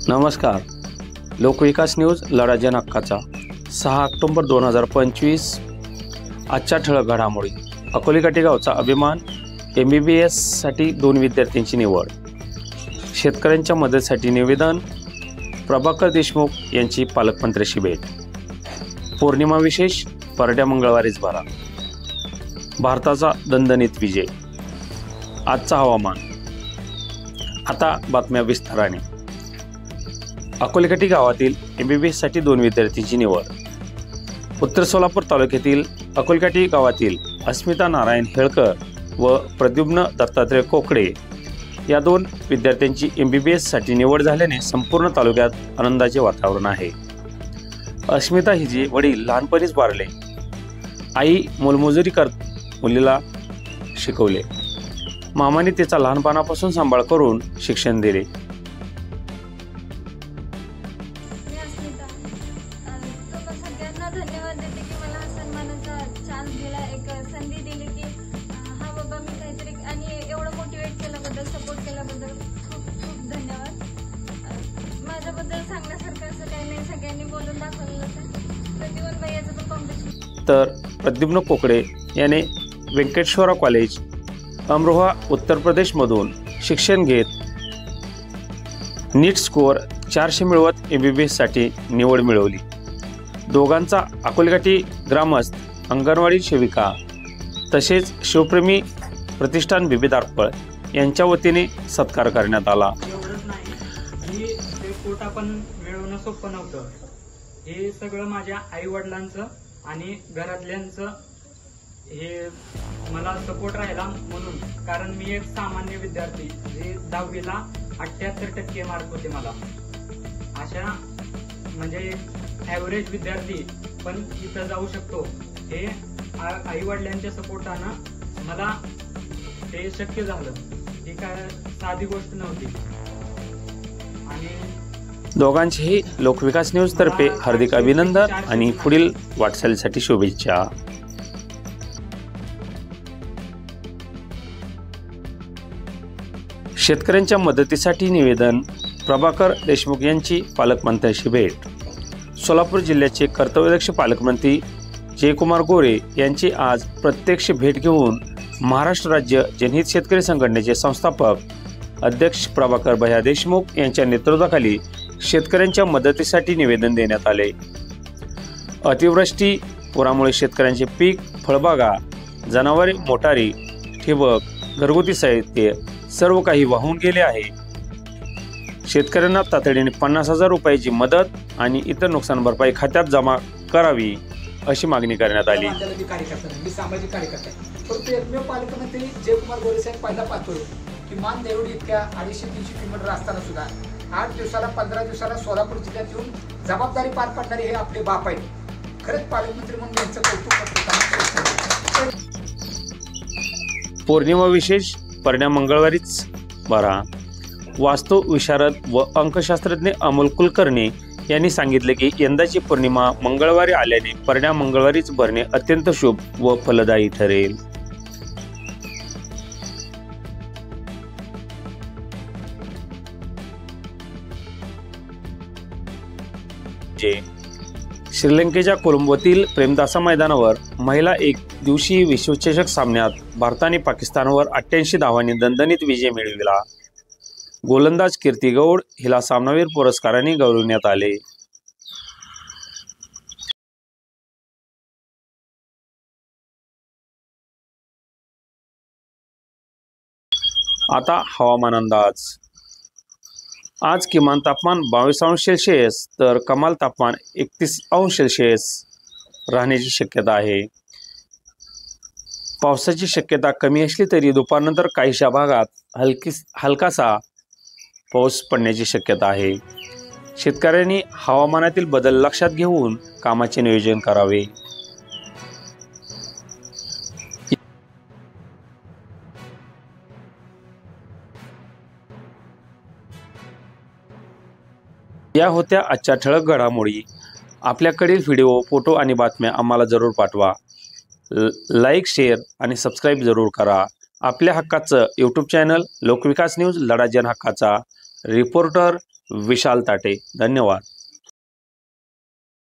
नमस्कार. लोकविकास न्यूज लढा जन हक्काचा 6 ऑक्टोबर 2025. आजच्या ठळक घडामोडी. अकोले काठी गावचा अभिमान. MBBS साठी 2 विद्यार्थ्यांची निवड. शेतकऱ्यांच्या मदतीसाठी निवेदन. प्रभाकर देशमुख यांची पालकमंत्र्यांशी भेट. पौर्णिमा विशेष. परड्या मंगळवारीच भरा. भारताचा दणदणीत विजय. आजचा हवामान. आता बातम्या विस्ताराने. अकोले काठी गावातील MBBS साठी 2 विद्यार्थ्यांची निवड. उत्तर सोलापूर तालुक्यातील अकोले काठी गावातील अस्मिता नारायण हेळकर व प्रद्युम्न दत्तात्रय कोकडे या 2 विद्यार्थ्यांची MBBS साठी निवड झाल्याने संपूर्ण तालुक्यात आनंदाचे वातावरण आहे. अस्मिता हिचे वडील लहानपणीच वारले. आई मोलमजुरी करत मुलीला शिकवले. मामाने तिचा लहानपणापासून सांभाळ करून शिक्षण दिले. धन्यवाद देते की मला सन्मानाचा चान्स दिला, एक संधी दिली की हा बाबा मी काहीतरी, आणि एवढं मोटिवेट केल्याबद्दल, सपोर्ट केल्याबद्दल खूप खूप धन्यवाद. माझ्याबद्दल सांगण्यासारखं असं काही नाही, सगळ्यांनी बोलून दाखवलं. प्रतिवन भैयाचं पण कॉम्पिटिशन. तर प्रद्युम्न कोकडे याने व्यंकटेश्वरा कॉलेज अमरोहा उत्तर प्रदेशमधून शिक्षण घेत नीट स्कोअर 400 मिळवत MBBS साठी निवड मिळवली. दोघांचा अकोले काठी ग्रामस्थ, अंगणवाडी सेविका तसेच शिवप्रेमी प्रतिष्ठान बिबी दारपळ यांच्या वतीने सत्कार करण्यात आला. एवढंच नाही, ते कोटा पण मिळवणं सोपं नव्हतं. हे सगळं माझ्या आई वडिलांचं आणि घरातल्यांचं हे मला सपोर्ट राहिला म्हणून. कारण मी एक सामान्य विद्यार्थी, जे 10वीला 78% मार्क होते मला. अशा म्हणजे ॲव्हरेज विद्यार्थी पण इथं जाऊ शकतो. हे आई वडिलांच्या सपोर्टानं मला ते शक्य झालं. ही काय साधी गोष्ट नव्हती. आणि दोघांचेही लोकविकास न्यूज तर्फे हार्दिक अभिनंदन आणि पुढील वाटचालीसाठी शुभेच्छा. शेतकऱ्यांच्या मदतीसाठी निवेदन. प्रभाकर देशमुख यांची पालकमंत्र्यांशी भेट. सोलापूर जिल्ह्याचे कर्तव्यदक्ष पालकमंत्री जयकुमार गोरे यांची आज प्रत्यक्ष भेट घेऊन महाराष्ट्र राज्य जनहित शेतकरी संघटनेचे संस्थापक अध्यक्ष प्रभाकर भैया देशमुख यांच्या नेतृत्वाखाली शेतकऱ्यांच्या मदतीसाठी निवेदन देण्यात आले. अतिवृष्टी पुरामुळे शेतकऱ्यांचे पीक, फळबागा, जनावरे, मोटारी, ठिबक, घरगुती साहित्य सर्व काही वाहून गेले आहे. शेतकऱ्यांना तातडीने 50,000 रुपयाची मदत आणि इतर नुकसान भरपाई खात्यात जमा करावी अशी मागणी करण्यात आली. मी सामाजिक कार्यकर्ता आहे, परंतु एकमेव पालकमंत्री जयकुमार गोरे साहेब पहिला पाहतोय की मान देवडी इतक्या 250-300 किलोमीटर असताना सुद्धा 8 दिवसाला 15 दिवसाला सोलापूर जिल्ह्यात येऊन जबाबदारी पार पाडणारे हे आपले बाप आहेत. खरंच पालकमंत्री म्हणून यांचं कौतुक करतो. पौर्णिमा विशेष. परड्या मंगळवारीच भरा. वास्तू विशारद व अंकशास्त्रज्ञ अमोल कुलकर्णी यांनी सांगितले की यंदाची पौर्णिमा मंगळवारी आल्याने परड्या मंगळवारीच भरणे अत्यंत शुभ व फलदायी ठरेल. श्रीलंकेच्या कोलंबोतील प्रेमदासा मैदानावर महिला एक दिवसीय विश्वचषक सामन्यात भारताने पाकिस्तानवर 88 धावांनी दणदणीत विजय मिळविला. गोलंदाज कीर्ती गौड हिला सामनावीर पुरस्काराने गौरविण्यात आले. आता हवामान अंदाज. आज किमान तापमान 22°C तर कमाल तापमान 31°C राहण्याची शक्यता आहे. पावसाची शक्यता कमी असली तरी दुपारनंतर काहीशा भागात हलकासा पाऊस पडण्याची शक्यता आहे. शेतकऱ्यांनी हवामानातील बदल लक्षात घेऊन कामाचे नियोजन करावे. या होत्या आजच्या ठळक घडामोडी. आपल्याकडील व्हिडिओ, फोटो आणि बातम्या आम्हाला जरूर पाठवा. लाईक, शेअर आणि सबस्क्राईब जरूर करा. आपल्या हक्काचं यूट्यूब चॅनल लोकविकास न्यूज लढा जन हक्काचा. रिपोर्टर विशाल ताटे. धन्यवाद.